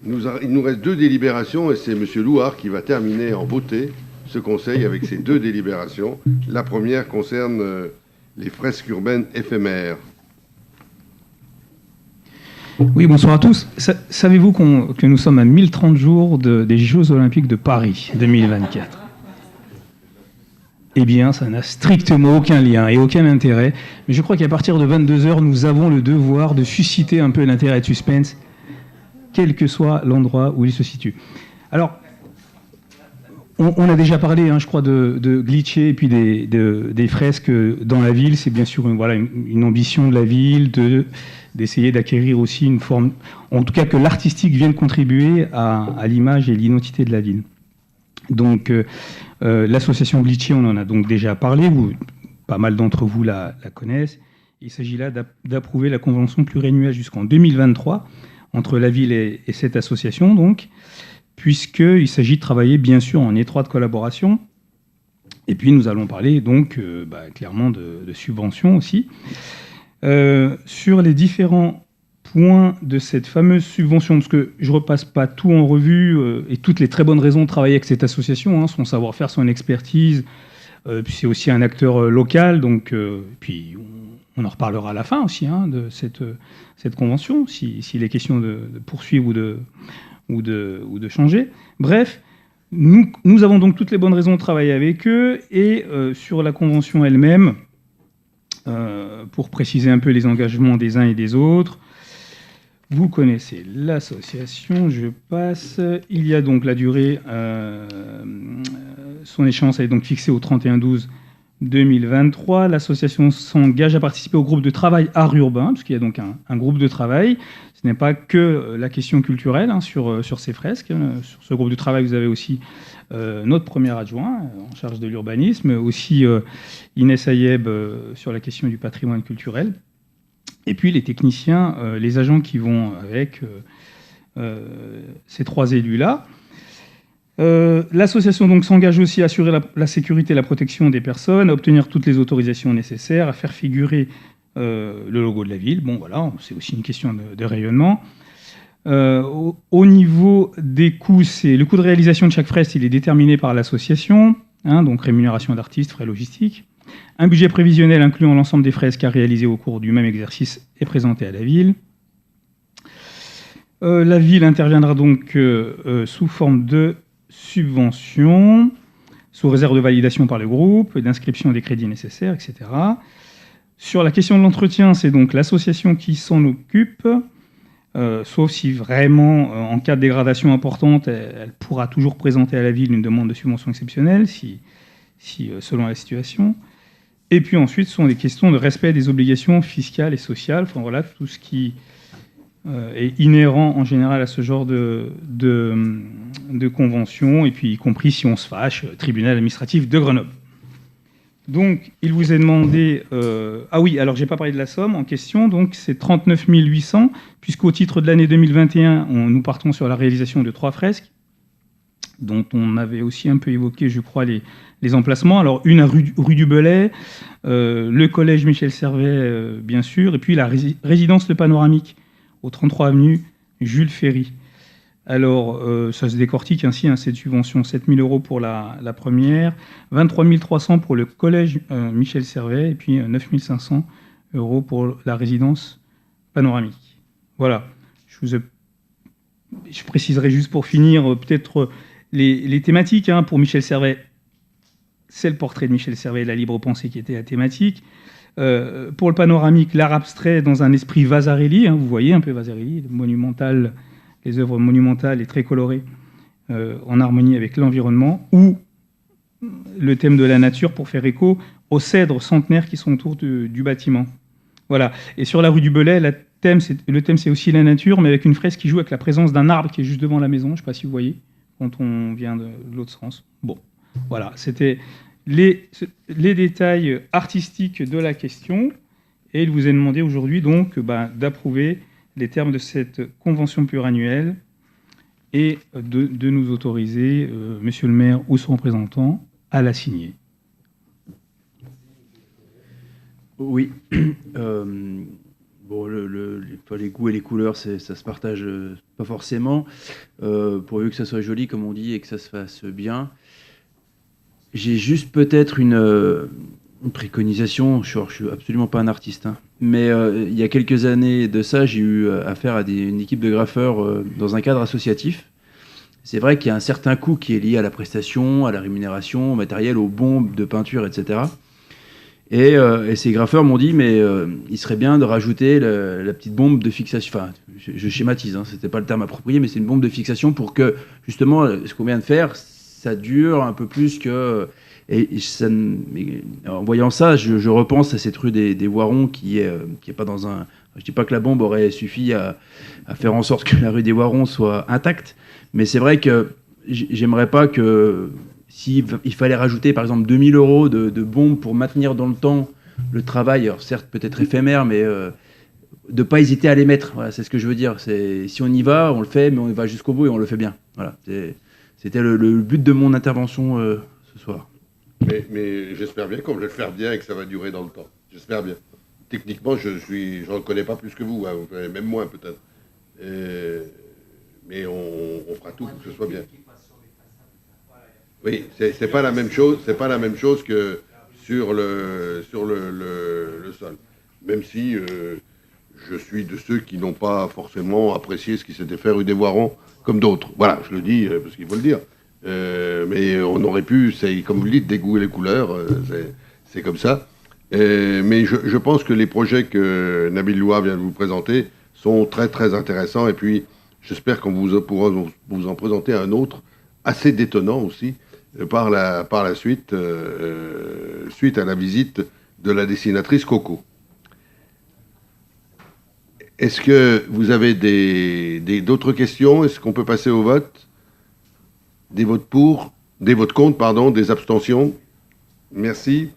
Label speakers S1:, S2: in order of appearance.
S1: Il nous reste 2 délibérations et c'est M. Louard qui va terminer en beauté ce conseil avec ces 2 délibérations. La première concerne les fresques urbaines éphémères.
S2: Oui, bonsoir à tous. Savez-vous que nous sommes à 1030 jours des Jeux Olympiques de Paris 2024 ? Eh bien, ça n'a strictement aucun lien et aucun intérêt. Mais je crois qu'à partir de 22h, nous avons le devoir de susciter un peu l'intérêt et de suspense, quel que soit l'endroit où il se situe. Alors, on a déjà parlé, je crois, de glitcher et puis des fresques dans la ville. C'est bien sûr une ambition de la ville d'essayer d'acquérir aussi une forme, en tout cas que l'artistique vienne contribuer à l'image et l'identité de la ville. Donc, l'association Glitchy, on en a donc déjà parlé, pas mal d'entre vous la connaissent. Il s'agit là d'approuver la convention pluriannuelle jusqu'en 2023 entre la ville et cette association, donc, puisqu'il s'agit de travailler bien sûr en étroite collaboration. Et puis nous allons parler donc clairement de subventions aussi. Sur les différents points de cette fameuse subvention, parce que je ne repasse pas tout en revue, et toutes les très bonnes raisons de travailler avec cette association, son savoir-faire, son expertise, puis c'est aussi un acteur local, donc puis on en reparlera à la fin aussi de cette convention, s'il est question de poursuivre ou de changer. Bref, nous avons donc toutes les bonnes raisons de travailler avec eux, et sur la convention elle-même, pour préciser un peu les engagements des uns et des autres, vous connaissez l'association, je passe. Il y a donc la durée, son échéance est donc fixée au 31/12/2023. L'association s'engage à participer au groupe de travail art urbain, parce qu'il y a donc un groupe de travail. Ce n'est pas que la question culturelle sur ces fresques. Sur ce groupe de travail, vous avez aussi notre premier adjoint en charge de l'urbanisme, aussi Inès Ayeb sur la question du patrimoine culturel. Et puis les techniciens, les agents qui vont avec ces 3 élus-là. L'association donc s'engage aussi à assurer la sécurité et la protection des personnes, à obtenir toutes les autorisations nécessaires, à faire figurer le logo de la ville. Bon voilà, c'est aussi une question de rayonnement. Au niveau des coûts, le coût de réalisation de chaque fresque, il est déterminé par l'association, donc rémunération d'artistes, frais logistiques. Un budget prévisionnel incluant l'ensemble des fresques à réaliser au cours du même exercice est présenté à la ville. La ville interviendra donc sous forme de subvention, sous réserve de validation par le groupe, d'inscription des crédits nécessaires, etc. Sur la question de l'entretien, c'est donc l'association qui s'en occupe, sauf si vraiment, en cas de dégradation importante, elle pourra toujours présenter à la ville une demande de subvention exceptionnelle, si selon la situation. Et puis ensuite, ce sont des questions de respect des obligations fiscales et sociales, enfin voilà, tout ce qui est inhérent en général à ce genre de convention, et puis y compris si on se fâche, tribunal administratif de Grenoble. Donc, il vous est demandé... Ah oui, alors j'ai pas parlé de la somme en question, donc c'est 39 800, puisqu'au titre de l'année 2021, nous partons sur la réalisation de 3 fresques, dont on avait aussi un peu évoqué, je crois, les emplacements. Alors, une à rue du Belay, le collège Michel Servet, bien sûr, et puis la résidence Le Panoramique, au 33 avenue Jules Ferry. Alors, ça se décortique ainsi, cette subvention, 7 000 € pour la première, 23 300 pour le collège Michel Servet, et puis 9 500 € pour la résidence Panoramique. Voilà. Je préciserai juste pour finir, peut-être... Les thématiques, pour Michel Servet, c'est le portrait de Michel Servet et la libre pensée qui était la thématique. Pour le panoramique, l'art abstrait dans un esprit Vasarely, vous voyez un peu Vasarely, monumental, les œuvres monumentales et très colorées, en harmonie avec l'environnement, ou le thème de la nature pour faire écho aux cèdres centenaires qui sont autour du bâtiment. Voilà. Et sur la rue du Belay, le thème c'est aussi la nature, mais avec une fresque qui joue avec la présence d'un arbre qui est juste devant la maison, je ne sais pas si vous voyez, quand on vient de l'autre sens. Bon, voilà, c'était les détails artistiques de la question, et il vous est demandé aujourd'hui donc d'approuver les termes de cette convention pluriannuelle et de nous autoriser, monsieur le maire ou son représentant, à la signer.
S3: Oui. Bon, les goûts et les couleurs, ça se partage pas forcément. Pourvu que ça soit joli, comme on dit, et que ça se fasse bien. J'ai juste peut-être une préconisation. Je suis absolument pas un artiste, hein. Mais il y a quelques années de ça, j'ai eu affaire à une équipe de graffeurs dans un cadre associatif. C'est vrai qu'il y a un certain coût qui est lié à la prestation, à la rémunération, au matériel, aux bombes de peinture, etc. Et ces graffeurs m'ont dit, mais il serait bien de rajouter la petite bombe de fixation. Enfin, je schématise, hein, c'était pas le terme approprié, mais c'est une bombe de fixation pour que, justement, ce qu'on vient de faire, ça dure un peu plus que... en voyant ça, je repense à cette rue des Voirons qui est pas dans un... Je dis pas que la bombe aurait suffi à faire en sorte que la rue des Voirons soit intacte, mais c'est vrai que j'aimerais pas que... S'il fallait rajouter, par exemple, 2000 € de bombes pour maintenir dans le temps le travail, alors certes peut-être éphémère, mais de ne pas hésiter à les mettre. Voilà, c'est ce que je veux dire. Si on y va, on le fait, mais on y va jusqu'au bout et on le fait bien. Voilà, c'était le but de mon intervention ce soir.
S1: Mais j'espère bien qu'on va le faire bien et que ça va durer dans le temps. J'espère bien. Techniquement, je ne reconnais pas plus que vous, hein, même moins peut-être. Mais on fera tout pour que ce soit bien. Oui, c'est pas la même chose. C'est pas la même chose que sur le sol. Même si je suis de ceux qui n'ont pas forcément apprécié ce qui s'était fait rue des Voirons, comme d'autres. Voilà, je le dis parce qu'il faut le dire. Mais on aurait pu, c'est comme vous le dites, des goûts et les couleurs, c'est comme ça. Mais je pense que les projets que Nabil Louhar vient de vous présenter sont très très intéressants. Et puis j'espère qu'on pourra vous en présenter un autre assez détonnant aussi par la suite, suite à la visite de la dessinatrice Coco. Est-ce que vous avez d'autres questions? Est-ce qu'on peut passer au vote? Des votes pour, des votes contre, pardon, des abstentions? Merci.